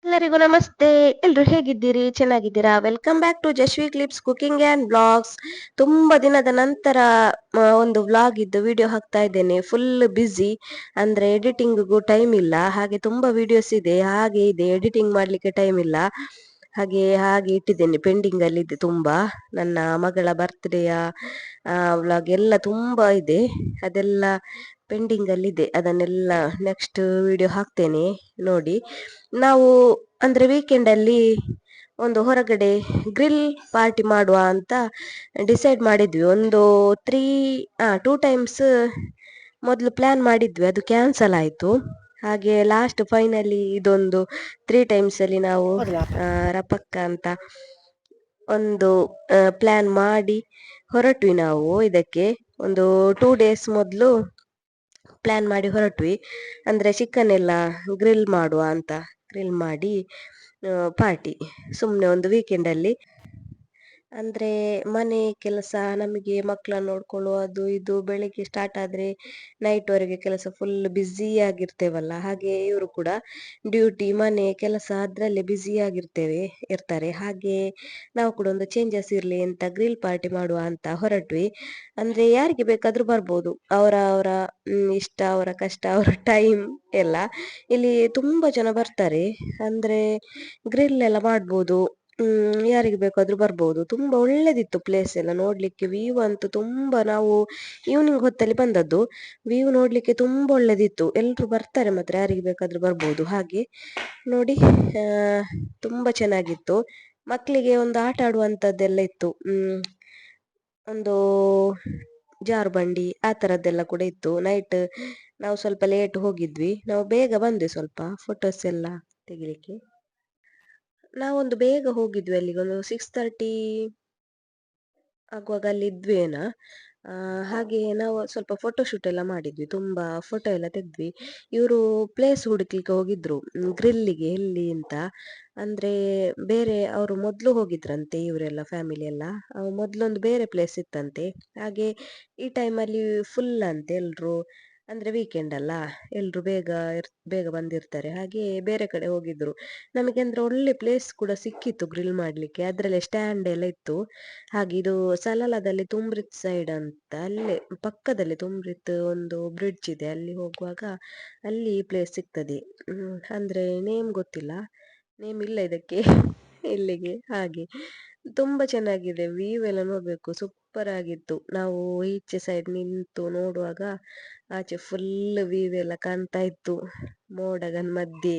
ಎಲ್ಲರಿಗೂ ನಮಸ್ತೆ. ಎಲ್ರು ಹೇಗಿದ್ದೀರಿ? ಚೆನ್ನಾಗಿದ್ದೀರಾ? Welcome back to Jashvi clips cooking and vlogs. ತುಂಬಾ ದಿನದ ನಂತರ ಒಂದು ವ್ಲಾಗ್ ಇದ್ದು ವಿಡಿಯೋ ಹಾಕ್ತಾ ಇದ್ದೇನೆ. ಫುಲ್ ಬ್ಯುಸಿ, ಅಂದ್ರೆ ಎಡಿಟಿಂಗ್ಗೂ ಟೈಮ್ ಇಲ್ಲ. ಹಾಗೆ ತುಂಬಾ ವಿಡಿಯೋಸ್ ಇದೆ, ಹಾಗೆ ಇದೆ, ಎಡಿಟಿಂಗ್ ಮಾಡ್ಲಿಕ್ಕೆ ಟೈಮ್ ಇಲ್ಲ. ಹಾಗೆ ಇಟ್ಟಿದ್ದೇನೆ, ಪೆಂಡಿಂಗ್ ಅಲ್ಲಿ ಇದೆ ತುಂಬಾ. ನನ್ನ ಮಗಳ ಬರ್ತ್ಡೇಯ ವ್ಲಾಗ್ ಎಲ್ಲ ತುಂಬಾ ಇದೆ, ಅದೆಲ್ಲ ಪೆಂಡಿಂಗ್ ಅಲ್ಲಿ ಇದೆ. ಅದನ್ನೆಲ್ಲ ನೆಕ್ಸ್ಟ್ ವಿಡಿಯೋ ಹಾಕ್ತೇನೆ, ನೋಡಿ. ನಾವು ಅಂದ್ರೆ ವೀಕೆಂಡ್ ಅಲ್ಲಿ ಒಂದು ಹೊರಗಡೆ ಗ್ರಿಲ್ ಪಾರ್ಟಿ ಮಾಡುವ ಅಂತ ಡಿಸೈಡ್ ಮಾಡಿದ್ವಿ. ಒಂದು 2 ಟೈಮ್ಸ್ ಮೊದಲು ಪ್ಲಾನ್ ಮಾಡಿದ್ವಿ, ಅದು ಕ್ಯಾನ್ಸಲ್ ಆಯ್ತು. ಹಾಗೆ ಲಾಸ್ಟ್ ಫೈನಲಿ ಇದೊಂದು 3 ಟೈಮ್ಸ್ ಅಲ್ಲಿ ನಾವು ರಪಕ್ಕ ಅಂತ ಒಂದು ಪ್ಲಾನ್ ಮಾಡಿ ಹೊರಟ್ವಿ. ನಾವು ಇದಕ್ಕೆ ಒಂದು 2 ಡೇಸ್ ಮೊದಲು ಪ್ಲಾನ್ ಮಾಡಿ ಹೊರಟ್ವಿ. ಅಂದ್ರೆ ಚಿಕನ್ ಎಲ್ಲ ಗ್ರಿಲ್ ಮಾಡುವ ಅಂತ, ಗ್ರಿಲ್ ಮಾಡಿ ಪಾರ್ಟಿ ಸುಮ್ಮನೆ ಒಂದು ವೀಕೆಂಡ್ ಅಲ್ಲಿ. ಅಂದ್ರೆ ಮನೆ ಕೆಲಸ, ನಮಗೆ ಮಕ್ಕಳನ್ನ ನೋಡ್ಕೊಳ್ಳುವ ಇದು ಬೆಳಿಗ್ಗೆ ಸ್ಟಾರ್ಟ್ ಆದ್ರೆ ನೈಟ್ ವರೆಗೆ ಕೆಲಸ, ಫುಲ್ ಬ್ಯುಸಿ ಆಗಿರ್ತೇವಲ್ಲ. ಹಾಗೆ ಇವರು ಕೂಡ ಡ್ಯೂಟಿ, ಮನೆ ಕೆಲಸ ಅದ್ರಲ್ಲೇ ಬ್ಯುಸಿ ಇರ್ತಾರೆ. ಹಾಗೆ ನಾವು ಕೂಡ ಒಂದು ಚೇಂಜಸ್ ಇರ್ಲಿ ಅಂತ ಗ್ರಿಲ್ ಪಾರ್ಟಿ ಮಾಡುವ ಅಂತ ಹೊರಟ್ವಿ. ಅಂದ್ರೆ ಯಾರಿಗೆ ಬೇಕಾದ್ರೂ ಬರ್ಬೋದು, ಅವರ ಅವರ ಇಷ್ಟ, ಅವರ ಕಷ್ಟ, ಅವರ ಟೈಮ್ ಎಲ್ಲ. ಇಲ್ಲಿ ತುಂಬಾ ಜನ ಬರ್ತಾರೆ, ಅಂದ್ರೆ ಗ್ರಿಲ್ ಎಲ್ಲ ಮಾಡ್ಬೋದು. ಯಾರಿಗೆ ಬೇಕಾದ್ರೂ ಬರ್ಬೋದು. ತುಂಬಾ ಒಳ್ಳೇದಿತ್ತು ಪ್ಲೇಸ್ ಎಲ್ಲ ನೋಡ್ಲಿಕ್ಕೆ. ವ್ಯೂ ಅಂತೂ ತುಂಬಾ, ನಾವು ಈವ್ನಿಂಗ್ ಹೊತ್ತಲ್ಲಿ ಬಂದದ್ದು, ವ್ಯೂ ನೋಡ್ಲಿಕ್ಕೆ ತುಂಬಾ ಒಳ್ಳೇದಿತ್ತು. ಎಲ್ರು ಬರ್ತಾರೆ ಮಾತ್ರ, ಯಾರಿಗೆ ಬೇಕಾದ್ರೂ ಬರ್ಬೋದು. ಹಾಗೆ ನೋಡಿ, ತುಂಬಾ ಚೆನ್ನಾಗಿತ್ತು. ಮಕ್ಕಳಿಗೆ ಒಂದು ಆಟ ಆಡುವಂತದ್ದೆಲ್ಲ ಇತ್ತು. ಒಂದು ಜಾರು ಬಂಡಿ ಆ ತರದ್ದೆಲ್ಲ ಕೂಡ ಇತ್ತು. ನೈಟ್ ನಾವು ಸ್ವಲ್ಪ ಲೇಟ್ ಹೋಗಿದ್ವಿ, ನಾವು ಬೇಗ ಬಂದ್ವಿ ಸ್ವಲ್ಪ ಫೋಟೋಸ್ ಎಲ್ಲ ತೆಗಿಲಿಕ್ಕೆ. ನಾವೊಂದು ಬೇಗ ಹೋಗಿದ್ವಿ, ಅಲ್ಲಿಗೆ ಒಂದು 6:30 ಆಗುವಾಗ ಅಲ್ಲಿ ಇದ್ವೇನ. ಹಾಗೆ ನಾವು ಸ್ವಲ್ಪ ಫೋಟೋ ಶೂಟ್ ಎಲ್ಲ ಮಾಡಿದ್ವಿ, ತುಂಬಾ ಫೋಟೋ ಎಲ್ಲ ತೆಗ್ದ್ವಿ. ಇವರು ಪ್ಲೇಸ್ ಹುಡುಕ್ಲಿಕ್ಕೆ ಹೋಗಿದ್ರು ಗ್ರಿಲ್ಲಿಗೆ, ಎಲ್ಲಿ ಅಂತ. ಅಂದ್ರೆ ಬೇರೆ ಅವರು ಮೊದ್ಲು ಹೋಗಿದ್ರಂತೆ, ಇವರೆಲ್ಲ ಫ್ಯಾಮಿಲಿ ಎಲ್ಲ. ಮೊದ್ಲೊಂದು ಬೇರೆ ಪ್ಲೇಸ್ ಇತ್ತಂತೆ. ಹಾಗೆ ಈ ಟೈಮಲ್ಲಿ ಫುಲ್ ಅಂತೆ ಎಲ್ರು, ಅಂದ್ರೆ ವೀಕೆಂಡ್ ಅಲ್ಲ, ಎಲ್ರು ಬೇಗ ಬಂದಿರ್ತಾರೆ. ಹಾಗೆ ಬೇರೆ ಕಡೆ ಹೋಗಿದ್ರು. ನಮಗೆ ಅಂದ್ರೆ ಒಳ್ಳೆ ಪ್ಲೇಸ್ ಕೂಡ ಸಿಕ್ಕಿತ್ತು ಗ್ರಿಲ್ ಮಾಡ್ಲಿಕ್ಕೆ, ಅದ್ರಲ್ಲೇ ಸ್ಟ್ಯಾಂಡ್ ಎಲ್ಲ ಇತ್ತು. ಹಾಗೆ ಇದು ಸಲಲದಲ್ಲಿ ತುಂಬ್ರಿತ್ ಸೈಡ್ ಅಂತ, ಅಲ್ಲೇ ಪಕ್ಕದಲ್ಲಿ ತುಂಬ್ರಿತ್ ಒಂದು ಬ್ರಿಡ್ಜ್ ಇದೆ, ಅಲ್ಲಿ ಹೋಗುವಾಗ ಅಲ್ಲಿ ಪ್ಲೇಸ್ ಸಿಗ್ತದೆ. ಅಂದ್ರೆ ನೇಮ್ ಗೊತ್ತಿಲ್ಲ, ನೇಮ್ ಇಲ್ಲ ಇದಕ್ಕೆ ಇಲ್ಲಿಗೆ. ಹಾಗೆ ತುಂಬಾ ಚೆನ್ನಾಗಿದೆ, ವ್ಯೂ ಎಲ್ಲ ನೋಡ್ಬೇಕು, ಸೂಪರ್ ಆಗಿತ್ತು. ನಾವು ಈಚೆ ಸೈಡ್ ನಿಂತು ನೋಡುವಾಗ ಆಚೆ ಫುಲ್ ವ್ಯೂ ಎಲ್ಲ ಕಾಣ್ತಾ ಇತ್ತು, ಮೋಡಗಳ ಮಧ್ಯೆ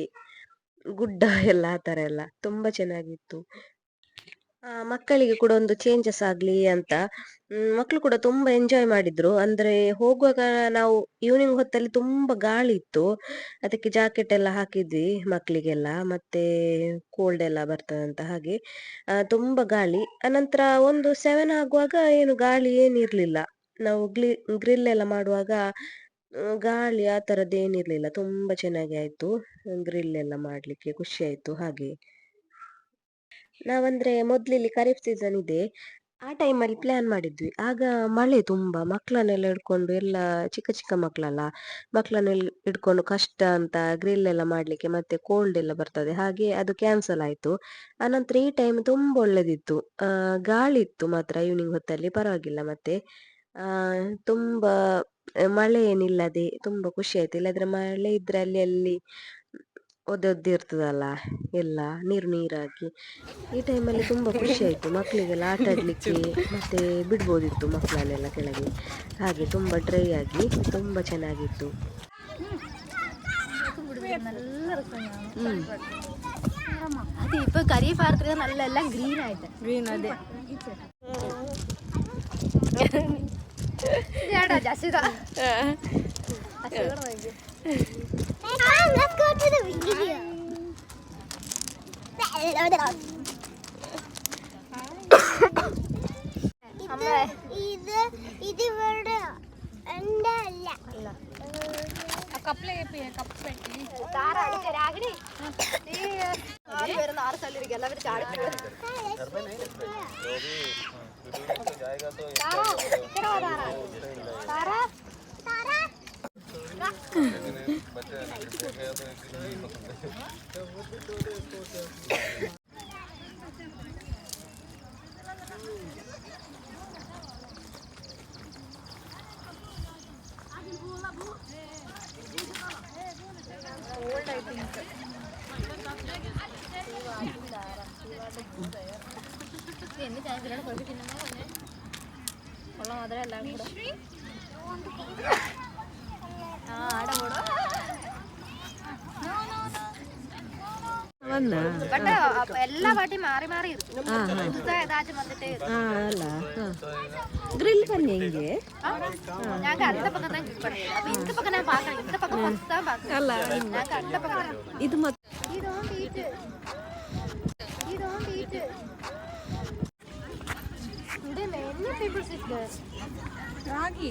ಗುಡ್ಡ ಎಲ್ಲ, ಆ ತರ ಎಲ್ಲ ತುಂಬಾ ಚೆನ್ನಾಗಿತ್ತು. ಮಕ್ಕಳಿಗೆ ಕೂಡ ಒಂದು ಚೇಂಜಸ್ ಆಗ್ಲಿ ಅಂತ ಮಕ್ಕಳು ಕೂಡ ತುಂಬಾ ಎಂಜಾಯ್ ಮಾಡಿದ್ರು. ಅಂದ್ರೆ ಹೋಗುವಾಗ ನಾವು ಈವ್ನಿಂಗ್ ಹೊತ್ತಲ್ಲಿ ತುಂಬಾ ಗಾಳಿ ಇತ್ತು, ಅದಕ್ಕೆ ಜಾಕೆಟ್ ಎಲ್ಲ ಹಾಕಿದ್ವಿ ಮಕ್ಕಳಿಗೆಲ್ಲ, ಮತ್ತೆ ಕೋಲ್ಡ್ ಎಲ್ಲ ಬರ್ತದಂತ. ಹಾಗೆ ತುಂಬಾ ಗಾಳಿ. ಅನಂತರ ಒಂದು 7 ಆಗುವಾಗ ಏನು ಗಾಳಿ ಏನಿರ್ಲಿಲ್ಲ. ನಾವು ಗ್ರಿಲ್ ಎಲ್ಲ ಮಾಡುವಾಗ ಗಾಳಿ ಆ ತರದ್ದು ಏನಿರ್ಲಿಲ್ಲ. ತುಂಬಾ ಚೆನ್ನಾಗಿ ಆಯ್ತು, ಗ್ರಿಲ್ ಎಲ್ಲ ಮಾಡ್ಲಿಕ್ಕೆ ಖುಷಿ ಆಯ್ತು. ಹಾಗೆ ನಾವಂದ್ರೆ ಮೊದ್ಲಿಲ್ಲಿ ಖರೀಫ್ ಸೀಸನ್ ಇದೆ, ಆ ಟೈಮಲ್ಲಿ ಪ್ಲಾನ್ ಮಾಡಿದ್ವಿ. ಆಗ ಮಳೆ ತುಂಬಾ, ಮಕ್ಕಳನ್ನೆಲ್ಲ ಹಿಡ್ಕೊಂಡು, ಎಲ್ಲ ಚಿಕ್ಕ ಚಿಕ್ಕ ಮಕ್ಕಳಲ್ಲ, ಮಕ್ಕಳನ್ನೆಲ್ಲ ಹಿಡ್ಕೊಂಡು ಕಷ್ಟ ಅಂತ ಗ್ರಿಲ್ ಎಲ್ಲ ಮಾಡ್ಲಿಕ್ಕೆ, ಮತ್ತೆ ಕೋಲ್ಡ್ ಎಲ್ಲ ಬರ್ತದೆ. ಹಾಗೆ ಅದು ಕ್ಯಾನ್ಸಲ್ ಆಯ್ತು. ಅನಂತರ ಈ ಟೈಮ್ ತುಂಬಾ ಒಳ್ಳೇದಿತ್ತು, ಗಾಳಿ ಇತ್ತು ಮಾತ್ರ ಈವ್ನಿಂಗ್ ಹೊತ್ತಲ್ಲಿ, ಪರವಾಗಿಲ್ಲ. ಮತ್ತೆ ತುಂಬಾ ಮಳೆ ಏನಿಲ್ಲದೆ ತುಂಬಾ ಖುಷಿ ಆಯ್ತು. ಇಲ್ಲಾದ್ರೆ ಮಳೆ ಇದ್ರೆ ಅಲ್ಲಿ ಒದ್ದೊದ್ದಿರ್ತದಲ್ಲ, ಎಲ್ಲ ನೀರು ನೀರಾಗಿ. ಈ ಟೈಮಲ್ಲಿ ತುಂಬಾ ಖುಷಿ ಆಯ್ತು, ಮಕ್ಕಳಿಗೆಲ್ಲ ಆಟ ಆಡ್ಲಿಕ್ಕೆ ಮತ್ತೆ ಬಿಡ್ಬೋದಿತ್ತು ಮಕ್ಕಳನ್ನೆಲ್ಲ ಕೆಳಗೆ. ಹಾಗೆ ತುಂಬಾ ಡ್ರೈ ಆಗಿ ತುಂಬಾ ಚೆನ್ನಾಗಿತ್ತು. അത് ഇപ്പൊ ഖരീഫ് ആർത്തിക നല്ല ഗ്രീൻ ആയിട്ട് ഗ്രീൻ അതെ Jasitha let's go to the video. ഇത് ഇവിടെ എൻ്റെ അല്ല കപ്പല കപ്പ് പെട്ടി താറ അടിച്ച രാഗിണി വരുന്ന 6 സ്ഥലത്തിരിക്കും എല്ലാവരും ചാടി എന്ന് ഞാൻ ഇതിലാണ് പോയി തിന്നുമ്പോ ഉള്ള മധുരം എല്ലാം കൂടെ ആടെ കൂടെ എല്ലാ പാട്ടിയും മാറി മാറി ಗ್ರಿಲ್ ಬನ್ನಿ ಹೆಂಗೆ ഞാൻ അടുത്ത പക്കം തന്നെ അപ്പൊ ഇന്ന പക്കം ഞാൻ പാക്കണം ഇന്ന പക്കം ഫസ്റ്റ് தான் പാക്കണം ಅಲ್ಲ ഞാൻ അടുത്ത പക്കം ಇದು ಮತ್ತೆ you don't eat there many people sit there ರಾಗಿ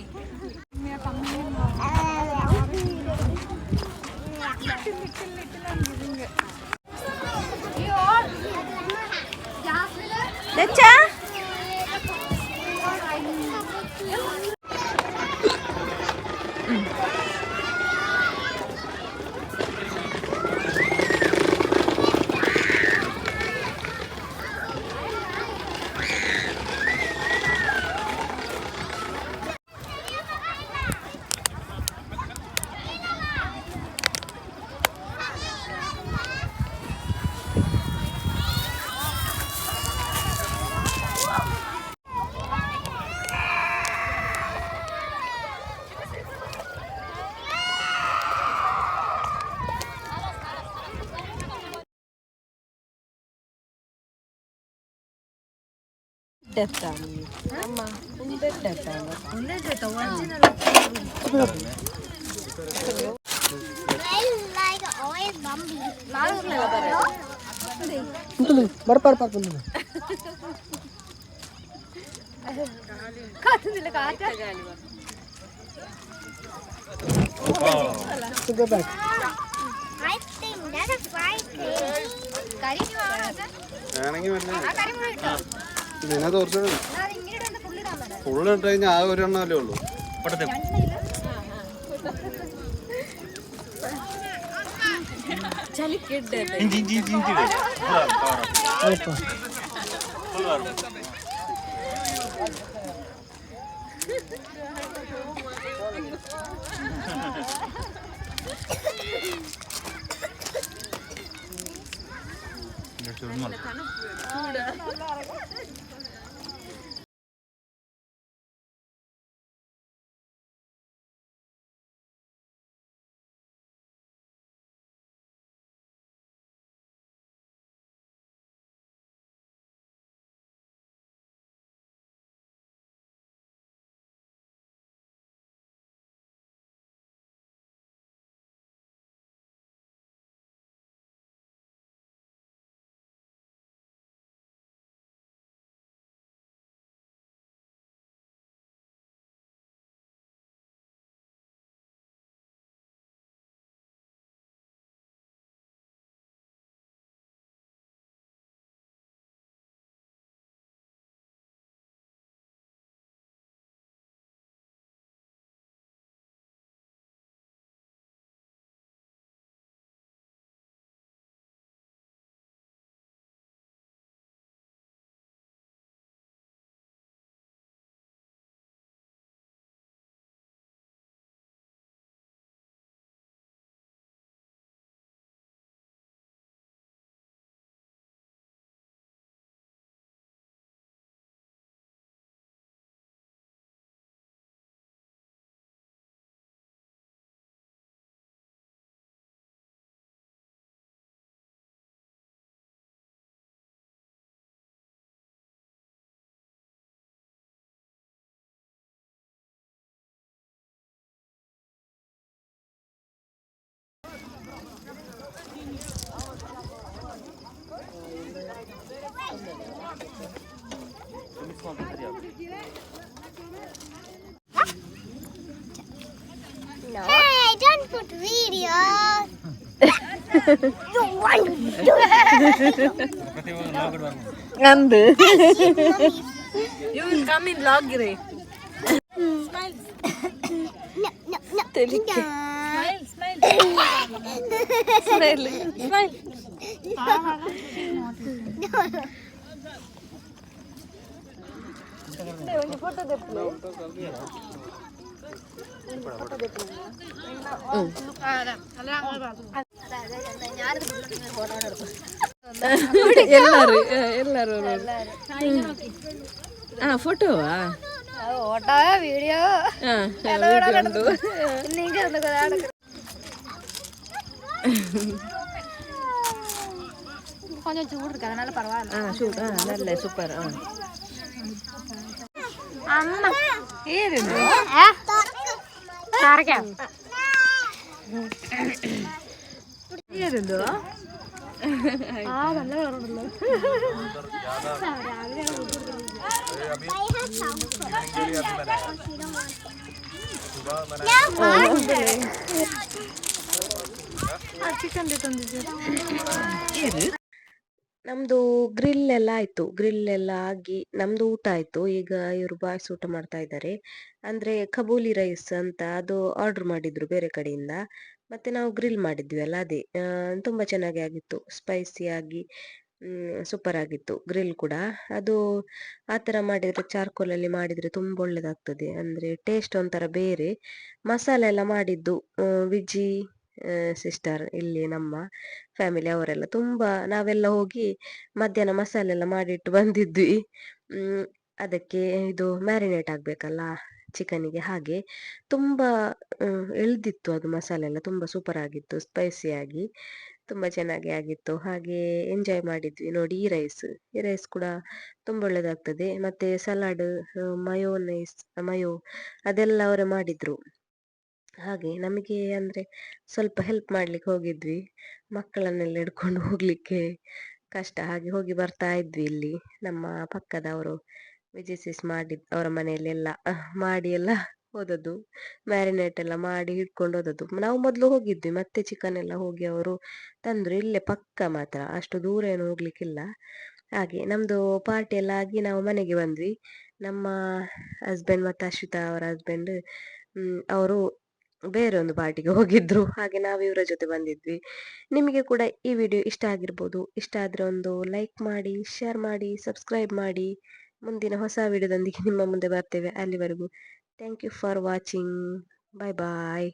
ದಚ್ಚಾ ಅಮ್ಮ ಒಂದು ಬೆಡ್ കാറ്റുന്നില്ല കാറ്റ ഇതിനകത്ത് കുറച്ചുകൂടെ ഫുള്ള് ഇട്ട് കഴിഞ്ഞാൽ ആ ഒരു എണ്ണല്ലേ ഉള്ളൂ. No. Hey, don't put videos. Don't want to do ನಂದು you will come in vlog re No. Smile. Smile smile. ಎಲ್ಲರೂ ಎಲ್ಲರೂ ಫೋಟೋವಾ ഓട്ടോ വീഡിയോ ಉಂಟು. கொஞ்சம் சூடு இருக்கு அதனால பரவாயில்ல. நல்ல சூப்பர். അമ്മ ಏನಿದು കാരക്ക ಏನಿದು? ആ നല്ല കളറുണ്ടല്ലോ. ಚಿಕನ್ ತಂದಿದ್ದು ನಮ್ದು ಗ್ರಿಲ್ ಎಲ್ಲ ಆಯ್ತು. ಗ್ರಿಲ್ ಎಲ್ಲ ಆಗಿ ನಮ್ದು ಊಟ ಆಯ್ತು. ಈಗ ಇವರು ಬಾಯ್ಸ್ ಊಟ ಮಾಡ್ತಾ ಇದ್ದಾರೆ. ಅಂದ್ರೆ ಕಬೂಲಿ ರೈಸ್ ಅಂತ ಅದು ಆರ್ಡರ್ ಮಾಡಿದ್ರು ಬೇರೆ ಕಡೆಯಿಂದ. ಮತ್ತೆ ನಾವು ಗ್ರಿಲ್ ಮಾಡಿದ್ವಿ ಅಲ್ಲ ಅದೇ ತುಂಬಾ ಚೆನ್ನಾಗಿ ಆಗಿತ್ತು. ಸ್ಪೈಸಿ ಆಗಿ ಸೂಪರ್ ಆಗಿತ್ತು ಗ್ರಿಲ್ ಕೂಡ. ಅದು ಆ ಥರ ಮಾಡಿದ್ರೆ ಚಾರ್ಕೋಲ್ ಅಲ್ಲಿ ಮಾಡಿದ್ರೆ ತುಂಬಾ ಒಳ್ಳೇದಾಗ್ತದೆ. ಅಂದ್ರೆ ಟೇಸ್ಟ್ ಒಂಥರ ಬೇರೆ. ಮಸಾಲೆ ಎಲ್ಲ ಮಾಡಿದ್ದು ವಿಜಿ ಸಿಸ್ಟರ್ ಇಲ್ಲಿ ನಮ್ಮ ಫ್ಯಾಮಿಲಿ ಅವರೆಲ್ಲ ತುಂಬಾ ನಾವೆಲ್ಲ ಹೋಗಿ ಮಧ್ಯಾಹ್ನ ಮಸಾಲೆ ಎಲ್ಲ ಮಾಡಿಟ್ಟು ಬಂದಿದ್ವಿ. ಅದಕ್ಕೆ ಇದು ಮ್ಯಾರಿನೇಟ್ ಆಗ್ಬೇಕಲ್ಲ ಚಿಕನಿಗೆ, ಹಾಗೆ ತುಂಬಾ ಎಳ್ದಿತ್ತು ಅದು ಮಸಾಲೆ ಎಲ್ಲ. ತುಂಬಾ ಸೂಪರ್ ಆಗಿತ್ತು, ಸ್ಪೈಸಿ ಆಗಿ ತುಂಬಾ ಚೆನ್ನಾಗಿ ಆಗಿತ್ತು. ಹಾಗೆ ಎಂಜಾಯ್ ಮಾಡಿದ್ವಿ. ನೋಡಿ ಈ ರೈಸ್ ಕೂಡ ತುಂಬಾ ಒಳ್ಳೇದಾಗ್ತದೆ. ಮತ್ತೆ ಸಲಾಡ್, ಮಯೋನೈಸ್, ಮಯೋ ಅದೆಲ್ಲ ಅವರೇ ಮಾಡಿದ್ರು. ಹಾಗೆ ನಮಗೆ ಅಂದ್ರೆ ಸ್ವಲ್ಪ ಹೆಲ್ಪ್ ಮಾಡ್ಲಿಕ್ಕೆ ಹೋಗಿದ್ವಿ. ಮಕ್ಕಳನ್ನೆಲ್ಲ ಹಿಡ್ಕೊಂಡು ಹೋಗ್ಲಿಕ್ಕೆ ಕಷ್ಟ. ಹಾಗೆ ಹೋಗಿ ಬರ್ತಾ ಇದ್ವಿ. ಇಲ್ಲಿ ನಮ್ಮ ಪಕ್ಕದವರು ವಿಜಿಸಿಸ್ ಮಾಡಿ ಅವರ ಮನೆಯಲ್ಲಿ ಎಲ್ಲ ಮಾಡಿ ಎಲ್ಲ ಹೋದದ್ದು, ಮ್ಯಾರಿನೇಟ್ ಎಲ್ಲ ಮಾಡಿ ಹಿಡ್ಕೊಂಡು ಹೋದದ್ದು. ನಾವು ಮೊದಲು ಹೋಗಿದ್ವಿ, ಮತ್ತೆ ಚಿಕನ್ ಎಲ್ಲ ಹೋಗಿ ಅವರು ತಂದ್ರು. ಇಲ್ಲೇ ಪಕ್ಕ ಮಾತ್ರ, ಅಷ್ಟು ದೂರ ಏನು ಹೋಗ್ಲಿಕ್ಕಿಲ್ಲ. ಹಾಗೆ ನಮ್ದು ಪಾರ್ಟಿ ಎಲ್ಲ ಆಗಿ ನಾವು ಮನೆಗೆ ಬಂದ್ವಿ. ನಮ್ಮ ಹಸ್ಬೆಂಡ್ ಮತ್ತು ಅಶ್ವಿತಾ ಅವರ ಹಸ್ಬೆಂಡ್ ಅವರು ಬೇರೆ ಒಂದು ಪಾರ್ಟಿಗೆ ಹೋಗಿದ್ರು. ಹಾಗೆ ನಾವು ಇವರ ಜೊತೆ ಬಂದಿದ್ವಿ. ನಿಮಗೆ ಕೂಡ ಈ ವಿಡಿಯೋ ಇಷ್ಟ ಆಗಿರ್ಬೋದು. ಇಷ್ಟ ಆದ್ರೆ ಒಂದು ಲೈಕ್ ಮಾಡಿ, ಶೇರ್ ಮಾಡಿ, ಸಬ್ಸ್ಕ್ರೈಬ್ ಮಾಡಿ. ಮುಂದಿನ ಹೊಸ ವಿಡಿಯೋದೊಂದಿಗೆ ನಿಮ್ಮ ಮುಂದೆ ಬರ್ತೇವೆ. ಅಲ್ಲಿವರೆಗೂ thank you for watching. Bye bye.